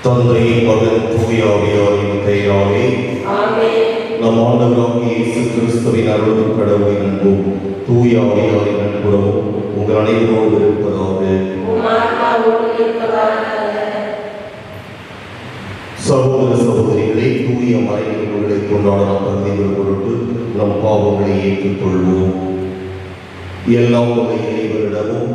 தந்தை மகன் தூய ஆவியாரின் பெயராலே நம் ஆண்டவராகிய இயேசு கிறிஸ்துவின் அருளும் கடவுளின் அன்பும் தூய ஆவியாரின் அன்புறவும் உங்கள் அனைவரோடு இருப்பதாக. சகோதர சகோதரிகளை தூய மறைநிகழ்வுகளை கொண்டாட நாம் தந்தைகள் பொருட்டு நம் பாவங்களை ஏற்றுக்கொள்வோம். எல்லாம் வகை இறைவனிடமும்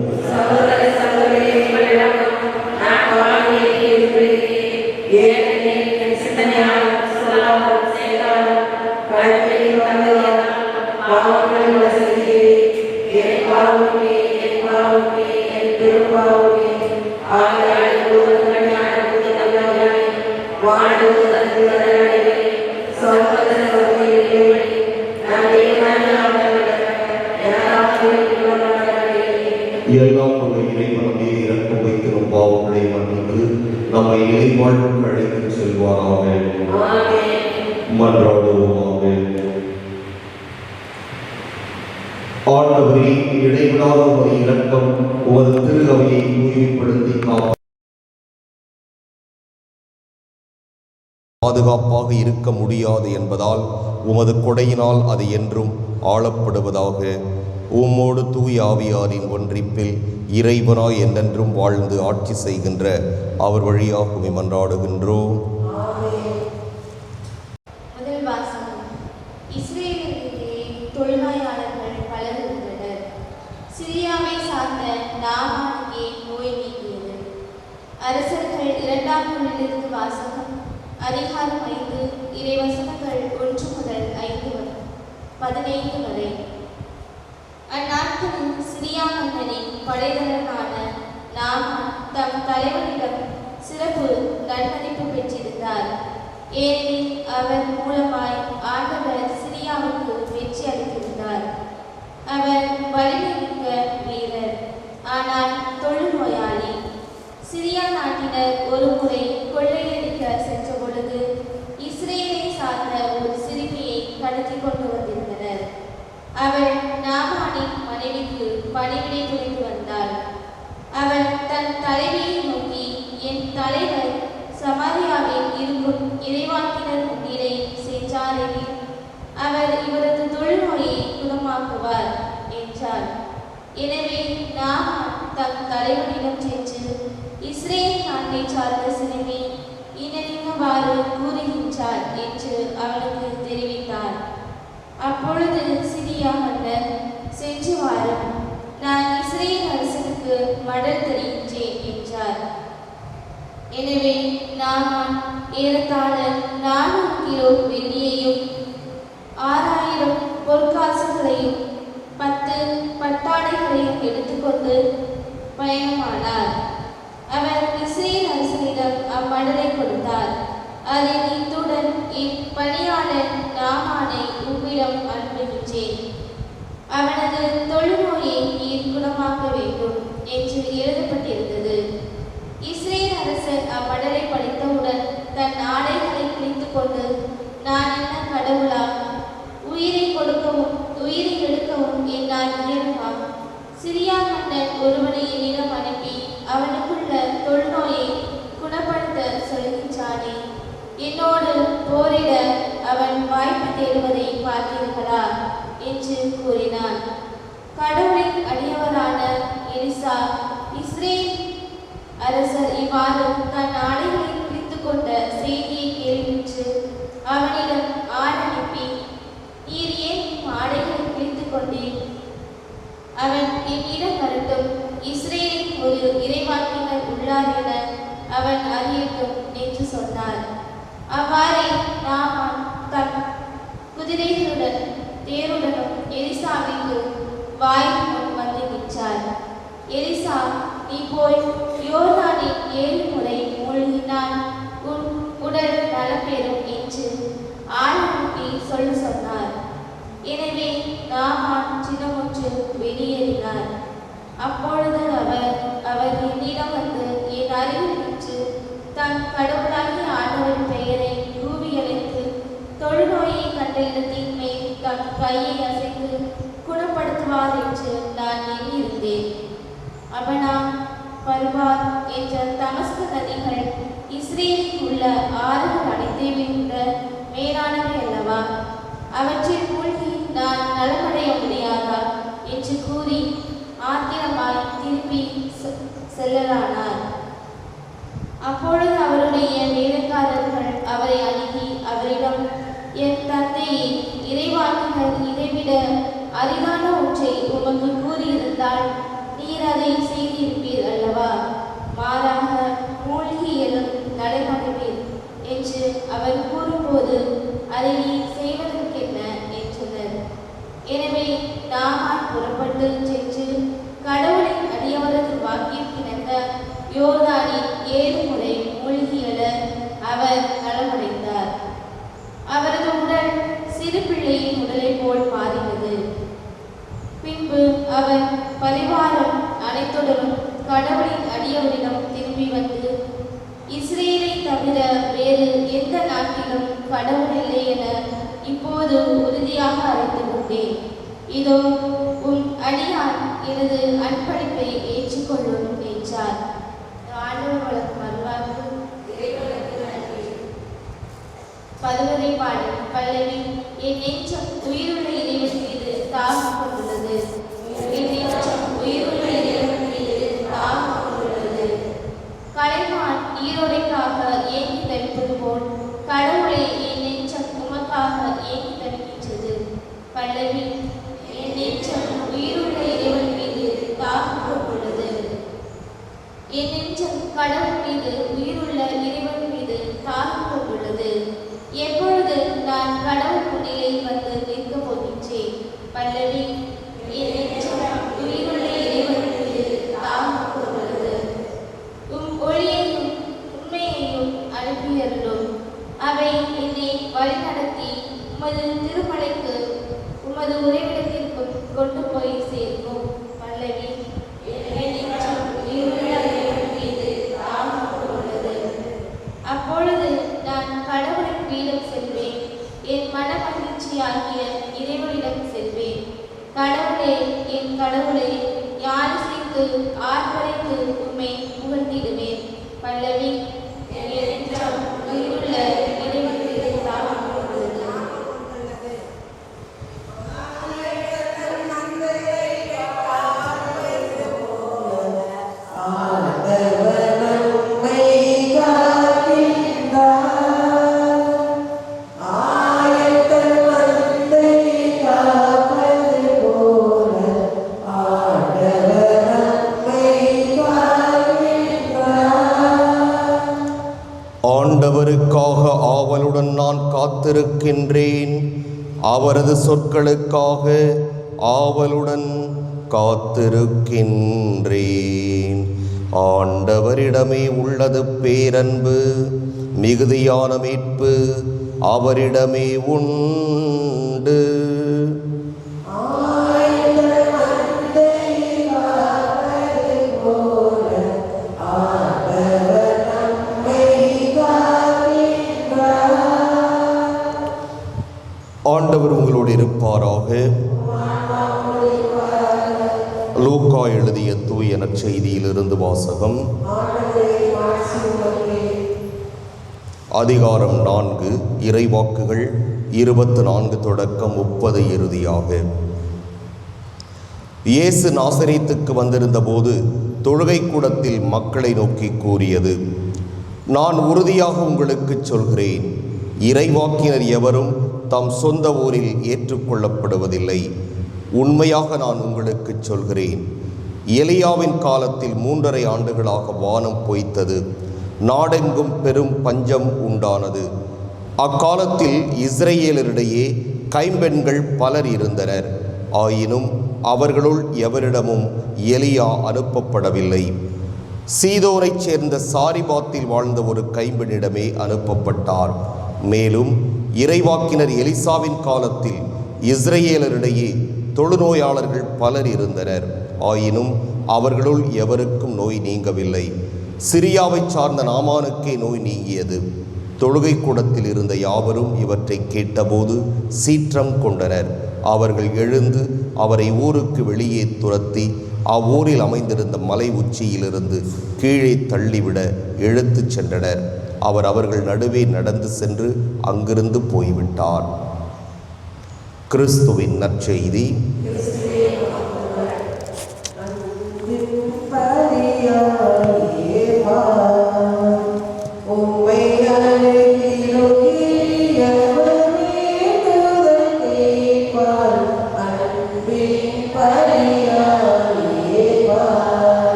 எல்லாம் ஒரு இறைவனமே இறக்கம் வைத்திரும் பாவங்களை மன்னித்து நம்மை இறைவாழ்வுக்கு அழைத்து செல்வாராக. மன்றாடுவோமாக. ஆண்டவரே, இடைவிடாத ஒரு இரக்கம் உமது திரு அவையை தூய்மைப்படுத்தி பாதுகாப்பாக இருக்க முடியாது என்பதால் உமது கொடையினால் அது என்றும் ஆளப்படுவதாக. உம்மோடு தூய ஆவியாரின் ஒன்றிப்பில் இறைவனாய் என்றென்றும் வாழ்ந்து ஆட்சி செய்கின்ற அவர் வழியாக உம்மை மன்றாடுகின்றோம். முதல் வாசகம். இஸ்ரேலிலே தொழுநோயாளர்கள் பலர் இருந்தனர். சிரியாவை சார்ந்த நாமானுக்கே நோய் நீங்கியது. அரசர்கள் 2ஆம் நூலிலிருந்து வாசகம். அதிகாரம் 5 இறைவசனங்கள் 1 முதல் 5-15 வரை. அந்நாட்களில் சிரியா மன்னனின் படைத்தலைவரான நாமான் தம் தலைவனிடம் சிறப்பு நன்மதிப்பு பெற்றிருந்தார். ஏனெனில் அவர் மூலமாய் ஆண்டவர் சிரியாவுக்கு வெற்றி அளித்திருந்தார். அவர் வலிமைமிக்க வீரர், ஆனால் தொழுநோயாளி. சிரியா நாட்டினர் ஒரு முறை கொள்ளையடிக்க சென்ற பொழுது இஸ்ரேலை சார்ந்த ஒரு சிறுமியை கடத்தி கொண்டு வந்திருந்தனர். அவள் நாமானின் மனைவிக்கு பணிவிடை புரிந்து வந்தாள். அவள் தன் தலைவியை நோக்கி, என் தலைவர் சமாரியாவில் இருக்கும் இறைவாக்கினர் முன்னிலை சென்றாரெனில் அவர் இவரது தொழுநோயை குணமாக்குவார் என்றார். எனவே நாமான் தம் தலைவனிடம் சென்று, இஸ்ரேல் நாட்டை சார்ந்த சிறுமி இன்னவாறு கூறுகின்றார் என்று அவளுக்கு தெரிவித்தார். அப்பொழுது சிரியா மன்னர், சென்று வாரும், நான் இஸ்ரேல் அரசனுக்கு மடல் தருகின்றேன் என்றார். எனவே நாமான் ஏறத்தாழ 400 கிலோ வெள்ளியையும் 6000 பொற்காசுகளையும் 10 பட்டாடைகளையும் எடுத்துக்கொண்டு பயணமானார். அவர் இஸ்ரேல் அரசனிடம் அம்மடலை கொடுத்தார். அதில், இத்துடன் என் பணியாளர் நாமானை உம்மிடம் அனுப்புகின்றேன். அவனது தொழுநோயை நீர் குணமாக்க வேண்டும் என்று எழுதப்பட்டிருந்தது. இஸ்ரேல் அரசர் அம்மடலை படித்தவுடன் தன் ஆடைகளை கிழித்து கொண்டு, நான் என்ன கடவுளா? உயிரை கொடுக்கவும் உயிரை எடுக்கவும் என்னால் இயலுமா? சிரியா மன்னன் ஒருவனை என்னிடம் அனுப்பி அவனுக்குள்ள தொழுநோயை குணப்படுத்த சொல்கின்றானே, என்னோடு போரிட அவன் வாய்ப்பு தேடுவதை பார்த்தீர்களா என்று கூறினான். கடவுளின் அடியவரான எலிசா இஸ்ரேல் அரசர் இவ்வாறு தன் ஆடைகளை பிரித்து கொண்ட செய்தியை கேள்விற்று அவனிடம் ஆள் அனுப்பி, நீர் ஏன் ஆடைகளை பிரித்து கொண்டீர்? அவன் என்னிடம் வரட்டும், இஸ்ரேலில் ஒரு இறைவாக்கினர் உள்ளார் என அவன் அறியட்டும் என்று சொன்னார். அவ்வாறே நாமான் தன் குதிரைகளுடன் தேருடனும் எலிசாவிற்கு வாயில் முன் வந்து நின்றார். எலிசா, நீ போய் யோர்தானில் 7 முறை மூழ்கினால் உன் உடல் நலம் பெறும் என்று ஆள் அனுப்பி சொன்னார். எனவே நாமான் சினமுற்று வெளியேறினார். அப்பொழுது அவர் என்னிடம் வந்து என் அருகில் நின்று தன் கடவுளாகிய ஆண்டவரின் பெயரை கூவியழைத்து தம் கையை அசைத்து குணப்படுத்துவார் என்று நான் எண்ணியிருந்தேன். அபனா, பர்பார் என்ற தமஸ்கு நதிகள் இஸ்ரேலில் உள்ள ஆறுகள் அனைத்தையும் விட மேலானவை அல்லவா? அவற்றில் மூழ்கி நான் நலமடைய முடியாதா என்று கூறி ஆத்திரமாய் திரும்பி செல்லலானார். அப்பொழுது அவருடைய வேலைக்காரர்கள் அவரை அணுகி அவரிடம், என் தந்தையே, இறைவாக்கினர் இதைவிட அரிதான ஒன்றை உமக்கு கூறியிருந்தால் நீர் அதை செய்திருப்பீர் அல்லவா? மாறாக மூழ்கி எழும் நடைபெறுவீர் என்று அவர் கூறும்போது அதை நீர் செய்வதற்கென்ன என்றனர். எனவே நாமான் புறப்பட்டு சென்று கடவுளின் அடியவரது வாக்கிற்கிணங்க யோர்தானில் 7 முறை மூழ்கி எழ அவர் நலமடைந்தார். அவரது உடல் சிறு பிள்ளையின் உடலை போல் மாறினது. பின்பு அவர் பரிவாரம் அனைத்துடனும் கடவுளின் அடியவரிடம் திரும்பி வந்து, இஸ்ரேலை தவிர வேறு எந்த நாட்டிலும் கடவுள் இல்லை என இப்போது உறுதியாக அறிந்து கொண்டேன். இதோ உன் அடியான் எனது அன்பளிப்பை ஏற்றுக்கொள்ளும் என்றார். ஆண்டவர் வழங்கும் அருள்வாக்கு. பதுவரை பாடல். பல்லவி. என் நெஞ்சம் உயிருள்ள இறைவன் மீது தாகம் கொண்டுள்ளது. என் நெஞ்சம் உயிருள்ள இறைவன் மீது தாகம் கொண்டுள்ளது. கலைமான் நீரோடைக்காக ஏங்கி தவிப்பது போல் கடவுளை என் நெஞ்சம் உமக்காக ஏங்கி தவிக்கின்றது. பல்லவி. என் நெஞ்சம் உயிருள்ள இறைவன் மீது தாகம் கொண்டுள்ளது. என் நெஞ்சம் கடவுள் மீது, உயிருள்ள இறைவன் மீது தாகம் கொண்டுள்ளது. எப்பொழுது நான் கடவுள் முன்னிலையில் வந்து நிற்கப் போகின்றேன். பல்லவி. என் நெஞ்சம் உயிருள்ள இறைவன் மீது தாகம் கொண்டுள்ளது. ஒளியையும் உண்மையையும் அனுப்பியருளும். அவை என்னை வழிநடத்தி உமது திருமலைக்கு, உமது உறைவிடத்திற்கு கொண்டு போய் சேர்க்கும். பல்லவி. அப்பொழுது நான் கடவுளின் பீடம் செல்வேன். என் மன மகிழ்ச்சியாகிய இறைவனிடம் செல்வேன். கடவுளே, என் கடவுளே, யாரிசைத்து ஆர்ப்பரித்து உம்மை புகழ்ந்திடுவேன். பல்லவி. உயிருள்ள இறைவன் மீது தாகம் கொண்டுள்ளது. ஆண்டவருக்காக ஆவலுடன் நான் காத்திருக்கின்றேன். அவரது சொற்களுக்காக ஆவலுடன் காத்திருக்கின்றேன். ஆண்டவரிடமே உள்ளது பேரன்பு, மிகுதியான மீட்பு அவரிடமே உண்டு. ஆண்டவர் உங்களோடு இருப்பாராக. லூக்கா எழுதிய தூய நற்செய்தியிலிருந்து வாசகம். அதிகாரம் 4, இறைவாக்குகள் 24 தொடக்கம் 30 இறுதியாக. இயேசு நாசரேத்துக்கு வந்திருந்த போது தொழுகை கூடத்தில் மக்களை நோக்கி கூறியது, நான் உறுதியாக உங்களுக்கு சொல்கிறேன், இறைவாக்கினர் எவரும் தம் சொந்த ஊரில் ஏற்றுக்கொள்ளப்படுவதில்லை. உண்மையாக நான் உங்களுக்கு சொல்கிறேன், எலியாவின் காலத்தில் 3½ ஆண்டுகளாக வானம் பொய்த்தது, நாடெங்கும் பெரும் பஞ்சம் உண்டானது. அக்காலத்தில் இஸ்ரேலரிடையே கைம்பெண்கள் பலர் இருந்தனர். ஆயினும் அவர்களுள் எவரிடமும் எலியா அனுப்பப்படவில்லை. சீதோனைச் சேர்ந்த சாரிபாத்தில் வாழ்ந்த ஒரு கைம்பெண்ணிடமே அனுப்பப்பட்டார். மேலும் இறைவாக்கினர் எலிசாவின் காலத்தில் இஸ்ரேலரிடையே தொழுநோயாளர்கள் பலர் இருந்தனர். ஆயினும் அவர்களுள் எவருக்கும் நோய் நீங்கவில்லை. சிரியாவைச் சார்ந்த நாமானுக்கே நோய் நீங்கியது. தொழுகை கூடத்தில் இருந்த யாவரும் இவற்றை கேட்டபோது சீற்றம் கொண்டனர். அவர்கள் எழுந்து அவரை ஊருக்கு வெளியே துரத்தி அவ்வூரில் அமைந்திருந்த மலை உச்சியிலிருந்து கீழே தள்ளிவிட இழுத்துச் சென்றனர். அவர் அவர்கள் நடுவே நடந்து சென்று அங்கிருந்து போய்விட்டார். கிறிஸ்துவின் நற்செய்தி.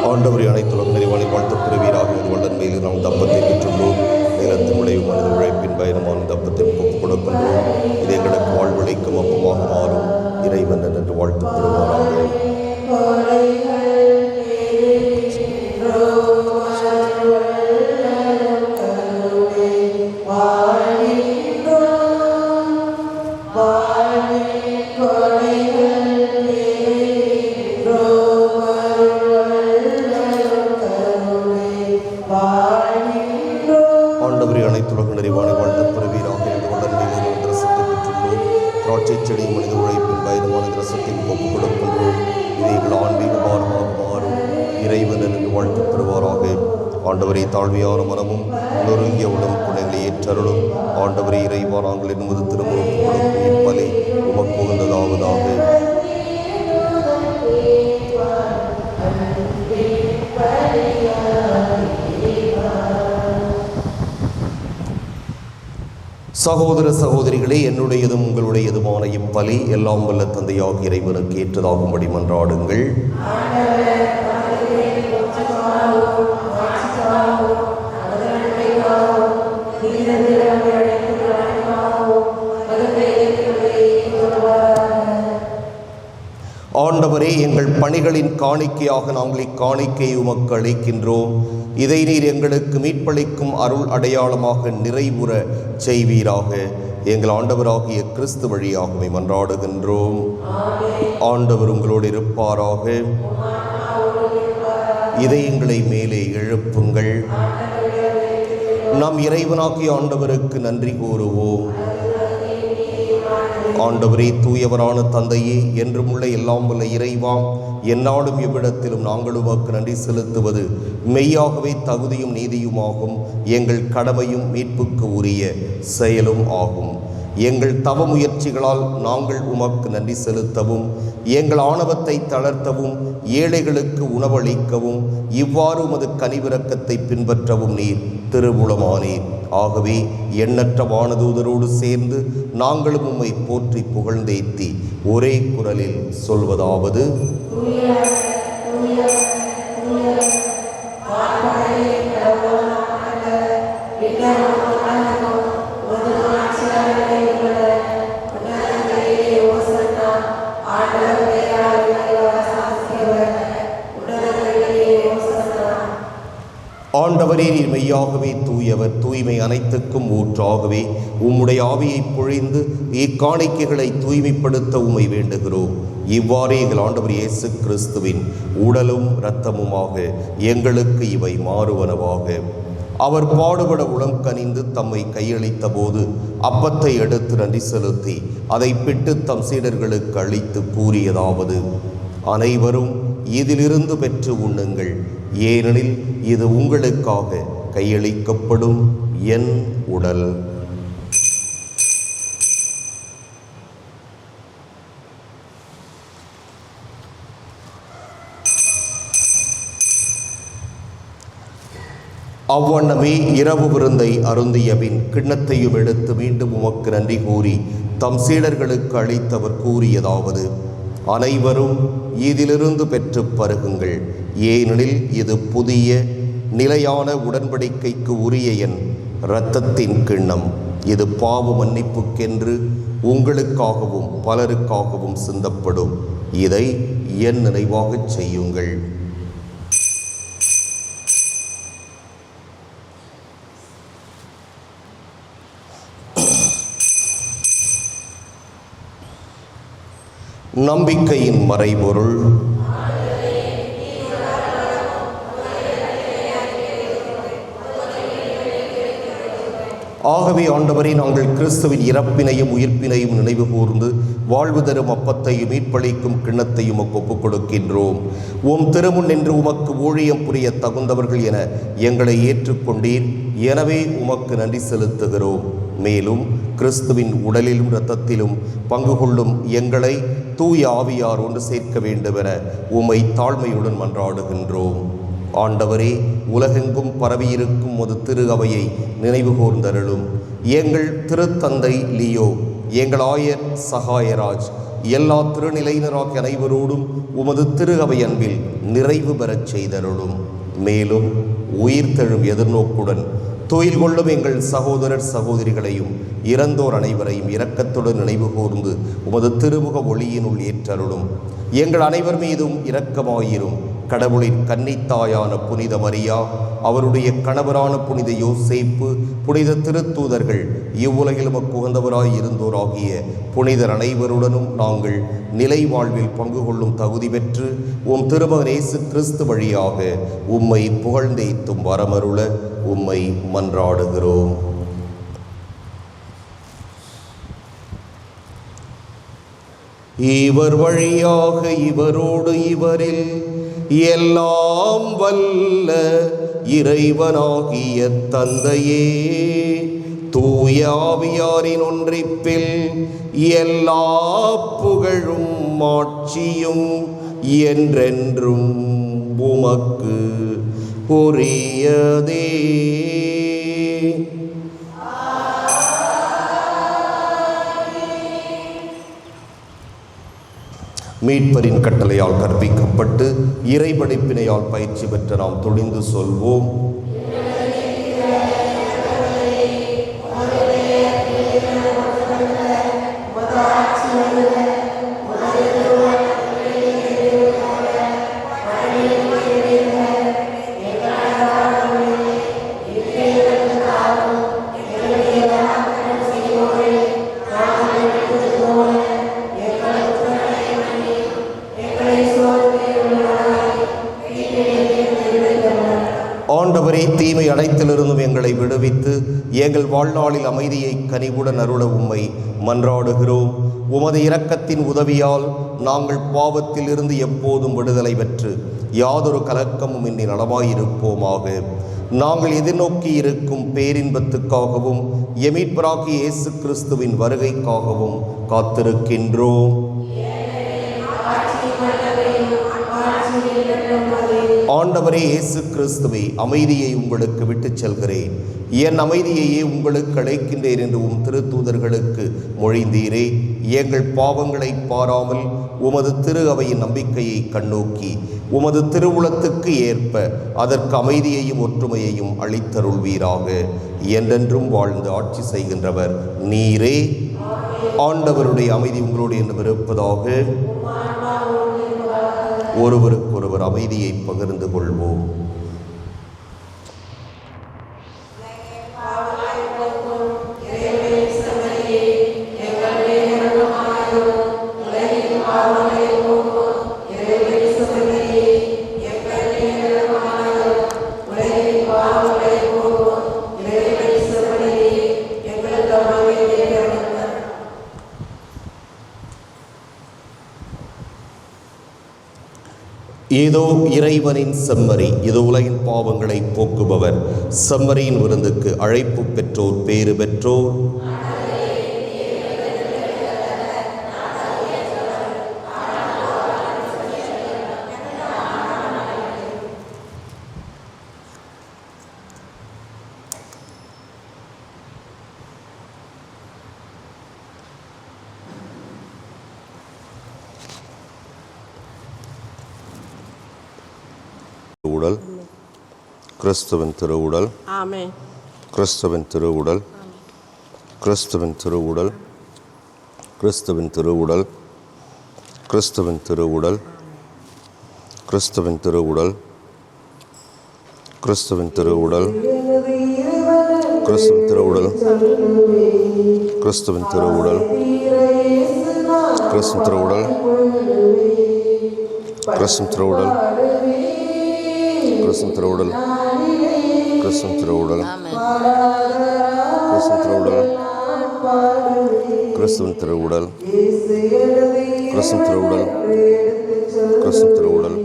ஆண்டவரை அனைத்துலகம் நிறைவானில் வாழ்த்துப் பெறுவீராக. இது வல்லன் மேலும் நாம் தப்பத்தை பெற்றுள்ளோம். நிலத்தின் விளைவு மனித உழைப்பின் பயணமான தப்பத்தை ஒப்புக் கொடுக்கின்றோம். இது எங்களுக்கு வாழ்வழைக்கும் அப்பமாக மாறும். இறைவன் என்று வாழ்த்துப் பெறுவாராக. ஆண்டவரே அனைத்துலக நிறைவானை வாழ்த்துப் பெறுவீராக. என்று வல்லன் மேலும் ரசத்தை பெற்றுள்ளோம். திராட்சை செடி மனித உழைப்பின் பயணமான ரசத்தை ஒப்புக் கொடுக்கின்றோம். இதை எங்கள் ஆன்மீக பாரமாக மாறும். இறைவன் என்று வாழ்த்துப் பெறுவாராக. ஆண்டவரே தாழ்மையான மனமும் நொறுங்கிய உடம்பு குணங்களை ஏற்றருளும். ஆண்டவரே இறைவா, நாங்கள் என்பது திருமுறை கொடுக்கும் இப்பலை உமக்கு உகந்ததாவதாக. சகோதர சகோதரிகளே, என்னுடையதும் உங்களுடையதுமான இப்பலி எல்லாம் வல்ல தந்தையாக இறைவனுக்கு ஏற்றதாகும்படி மன்றாடுங்கள். ஆண்டவரே, எங்கள் பணிகளின் காணிக்கையாக நாங்கள் இக்காணிக்கையை உமக்கு அளிக்கின்றோம். இதை நீர் எங்களுக்கு மீட்பளிக்கும் அருள் அடையாளமாக நிறைவுற செய்வீராக. எங்கள் ஆண்டவராகிய கிறிஸ்து வழியாகவே மன்றாடுகின்றோம். ஆண்டவர் உங்களோடு இருப்பாராக. இதயங்களை மேலே எழுப்புங்கள். நாம் இறைவனாகிய ஆண்டவருக்கு நன்றி கூறுவோம். ஆண்டவரே, தூயவரான தந்தையே, என்றும் உள்ள எல்லாம் வல்ல இறைவா, எந்நாளும் இவ்விடத்திலும் நாங்கள் உமக்கு நன்றி செலுத்துவது மெய்யாகவே தகுதியும் நீதியுமாகும். எங்கள் கடமையும் மீட்புக்கு உரிய செயலும் ஆகும். எங்கள் தவ முயற்சிகளால் நாங்கள் உமக்கு நன்றி செலுத்தவும், எங்கள் ஆணவத்தை தளர்த்தவும், ஏழைகளுக்கு உணவளிக்கவும், இவ்வாறு உமது கனிவிரக்கத்தை பின்பற்றவும் நீர் திருவுளமானீர். ஆகவே எண்ணற்ற வானதூதரோடு சேர்ந்து நாங்களும் உம்மை போற்றி புகழ்ந்தேத்தி ஒரே குரலில் சொல்வதாவது: ஆண்டவரே, நீர் மெய்யாகவே தூயவர், தூய்மை அனைத்துக்கும் ஊற்றாகவே உம்முடைய ஆவியை பொழிந்து இக்காணிக்கைகளை தூய்மைப்படுத்த உம்மை வேண்டுகிறோம். இவ்வாறே எங்கள் ஆண்டவர் இயேசு கிறிஸ்துவின் உடலும் இரத்தமுமாக எங்களுக்கு இவை மாறுவனவாக. அவர் பாடுபட உளம் கனிந்து தம்மை கையளித்த போது அப்பத்தை எடுத்து நன்றி செலுத்தி அதை பிட்டு தம் சீடர்களுக்கு அளித்து கூறியதாவது: அனைவரும் இதிலிருந்து பெற்று உண்ணுங்கள், ஏனெனில் இது உங்களுக்காக கையளிக்கப்படும் என் உடல். அவ்வண்ணமே இரவு விருந்தை அருந்தியபின் கிண்ணத்தையும் எடுத்து மீண்டும் உமக்கு நன்றி கூறி தம் சீடர்களுக்கு அளித்தவர் கூறியதாவது: அனைவரும் இதிலிருந்து பெற்று பருகுங்கள், ஏனெனில் இது புதிய நிலையான உடன்படிக்கைக்கு உரிய என் இரத்தத்தின் கிண்ணம். இது பாவ மன்னிப்புக்கென்று உங்களுக்காகவும் பலருக்காகவும் சிந்தப்படும். இதை என் நினைவாகச் செய்யுங்கள். நம்பிக்கையின் மறைபொருள். ஆகவே ஆண்டவரே, நாங்கள் கிறிஸ்துவின் இறப்பினையும் உயிர்ப்பினையும் நினைவு கூர்ந்து வாழ்வு தரும் அப்பத்தையும் மீட்பளிக்கும் கிண்ணத்தையும் உமக்கு ஒப்புக் கொடுக்கின்றோம். உம் திருமுன் நின்று உமக்கு ஊழியம் புரிய தகுந்தவர்கள் என எங்களை ஏற்றுக்கொண்டீர். எனவே உமக்கு நன்றி செலுத்துகிறோம். மேலும் கிறிஸ்துவின் உடலிலும் இரத்தத்திலும் பங்கு கொள்ளும் எங்களை தூய ஆவியார் ஒன்று சேர்க்க வேண்டுமென உம்மை தாழ்மையுடன் மன்றாடுகின்றோம். ஆண்டவரே, உலகெங்கும் பரவியிருக்கும் ஒரு திரு அவையை நினைவு கூர்ந்தருளும். எங்கள் திருத்தந்தை லியோ, எங்கள் ஆயர் சகாயராஜ், எல்லா திருநிலையினராக அனைவரோடும் உமது திரு அவை அன்பில் நிறைவு பெறச் செய்தருளும். மேலும் உயிர்த்தெழும் எதிர்நோக்குடன் துயில் கொள்ளும் எங்கள் சகோதரர் சகோதரிகளையும் இறந்தோர் அனைவரையும் இரக்கத்துடன் நினைவு கூர்ந்து உமது திருமுக ஒளியினுள் ஏற்றருளும். எங்கள் அனைவர் மீதும் இரக்கமாயிரும். கடவுளின் கன்னித்தாயான புனித மரியா, அவருடைய கணவரான புனித யோசேப்பு, புனித திருத்தூதர்கள், இவ்வுலகில் உமக்கு உகந்தவராய் இருந்தோராகிய புனிதர் அனைவருடனும் நாங்கள் நிலை வாழ்வில் பங்கு கொள்ளும் தகுதி பெற்று உம் திருமகன் இயேசு கிறிஸ்து வழியாக உம்மை புகழ்ந்தேத்தும் வரமருள உம்மை மன்றாடுகிறோம். இவர் வழியாக இவரோடு இவரில் எல்லாம் வல்ல இறைவனாகிய தந்தையே, தூய ஆவியாரின் ஒன்றிப்பில் எல்லா புகழும் மாட்சியும் என்றென்றும் உமக்கு உரியதே. மீட்பரின் கட்டளையால் கற்பிக்கப்பட்டு இறைபடைப்பினையால் பயிற்சி பெற்ற நாம் துணிந்து சொல்வோம். ஆண்டவரே, தீமை அனைத்திலிருந்தும் எங்களை விடுவித்து எங்கள் வாழ்நாளில் அமைதியை கனிவுடன் அருள உம்மை மன்றாடுகிறோம். உமது இரக்கத்தின் உதவியால் நாங்கள் பாவத்தில் இருந்து எப்போதும் விடுதலை பெற்று யாதொரு கலக்கமும் இன்றி நலமாயிருப்போமாக. நாங்கள் எதிர்நோக்கி இருக்கும் பேரின்பத்துக்காகவும் எமீட்பராகிய இயேசு கிறிஸ்துவின் வருகைக்காகவும் காத்திருக்கின்றோம். ஆண்டவரே இயேசு கிறிஸ்துவே, அமைதியை உங்களுக்கு விட்டுச் செல்கிறேன், என் அமைதியையே உங்களுக்கு அழைக்கின்றேன் என்று உம் திருத்தூதர்களுக்கு மொழிந்தீரே. எங்கள் பாவங்களை பாராமல் உமது திரு அவையின் நம்பிக்கையை கண்ணோக்கி உமது திருவுளத்துக்கு ஏற்ப அதற்கு அமைதியையும் ஒற்றுமையையும் அளித்தருள்வீராக. என்றென்றும் வாழ்ந்து ஆட்சி செய்கின்றவர் நீரே. ஆண்டவருடைய அமைதி உங்களோடு என்றும் இருப்பதாக. ஒருவருக்கொருவர் அமைதியை பகிர்ந்து கொள்வோம். ஏதோ இறைவனின் செம்மறி, இது உலகின் பாவங்களை போக்குபவர். செம்மறியின் விருந்துக்கு அழைப்பு பெற்றோர் பேறு பெற்றோர். உடல் கிறிஸ்துவின் திருவுடல். ஆமென். கிறிஸ்துவின் திருவுடல். கிறிஸ்துவின் திருவுடல். கிறிஸ்துவின் திருவுடல். கிறிஸ்துவின் திருவுடல். கிறிஸ்துவின் திருவுடல். கிறிஸ்துவின் திருவுடல். கிறிஸ்துவின் திருவுடல். கிறிஸ்துவின் திருவுடல். கிறிஸ்துவின் திருவுடல். கிறிஸ்துவின் திருவுடல். கிறிஸ்துவின் திருவுடல். கிறிஸ்துவின் திருவுடல். கிறிஸ்துவின் திருவுடல். கிறிஸ்துவின் திருவுடல், கிறிஸ்துவின் திருவுடல், கிறிஸ்துவின் திருவுடல், கிறிஸ்துவின் திருவுடல்,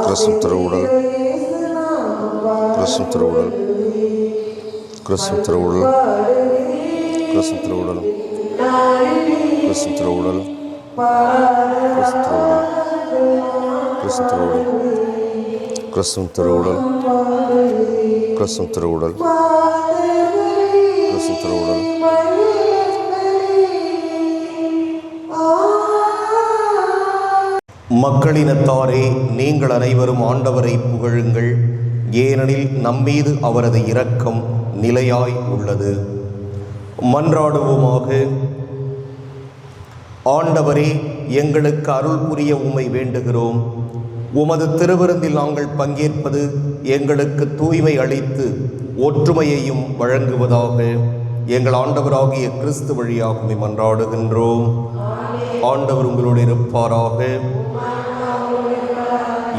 கிறிஸ்துவின் திருவுடல், கிறிஸ்துவின் திருவுடல், கிறிஸ்துவின் திருவுடல், கிறிஸ்துவின் திருவுடல், கிறிஸ்துவின் திருவுடல், கிறிஸ்துவின் திருவுடல், கிறிஸ்துவின் திருவுடல், கிறிஸ்துவின் திருவுடல், கிறிஸ்துவின் திருவுடல். மக்களினத்தாரே, நீங்கள் அனைவரும் ஆண்டவரை புகழுங்கள், ஏனெனில் நம்மீது அவரது இரக்கம் நிலையாய் உள்ளது. மன்றாடுவோமாக. ஆண்டவரே, எங்களுக்கு அருள் புரிய உம்மை வேண்டுகிறோம். உமது திருவிருந்தில் நாங்கள் பங்கேற்பது எங்களுக்கு தூய்மை அளித்து ஒற்றுமையையும் வழங்குவதாக. எங்கள் ஆண்டவராகிய கிறிஸ்து வழியாக உம்மை மன்றாடுகின்றோம். ஆண்டவர் உங்களோடு இருப்பாராக.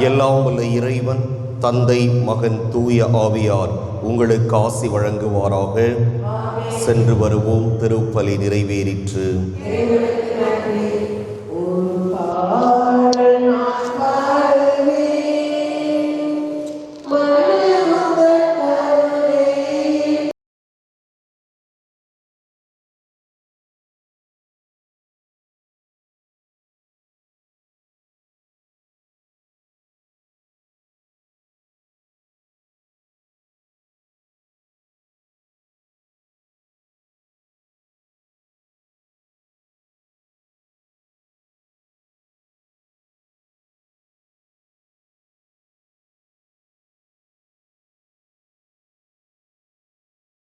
எல்லாம் வல்ல இறைவன் தந்தை, மகன், தூய ஆவியார் உங்களுக்கு ஆசி வழங்குவாராக. சென்று வருவோம். திருப்பலி நிறைவேறிற்று.